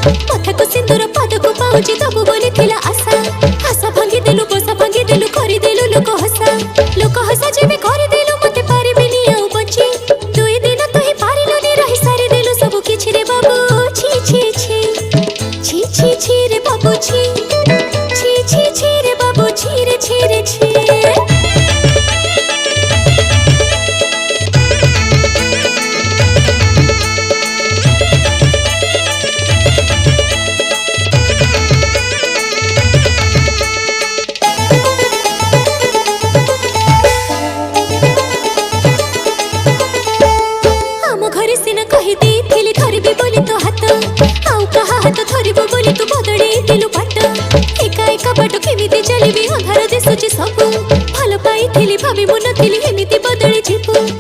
कथा को सिंदूर पाद को पाउची दबु बोली थिला आशा आशा भांगी देलु बसा भांगी देलु करी देलु लोक हसा जेबे करी देलु मते पारे बिनी आउ बची दुई दिन तो ही पारिलो नी रही सारी देलु सब किछि रे बाबू छी छी छी छी छी छी रे बाबू छी छी छी छी रे बाबू छी रे छी रे छी कही देथिली धरबी बोली तो हाथ आउ कहा हाथ धरबो बोली तू बदड़ी दिलु बाट एका एका बाट केमिति चलिबी अंधार दिसुची सब भल पाइथिली भाबी मुनथिली एमिति बदड़ी जीवु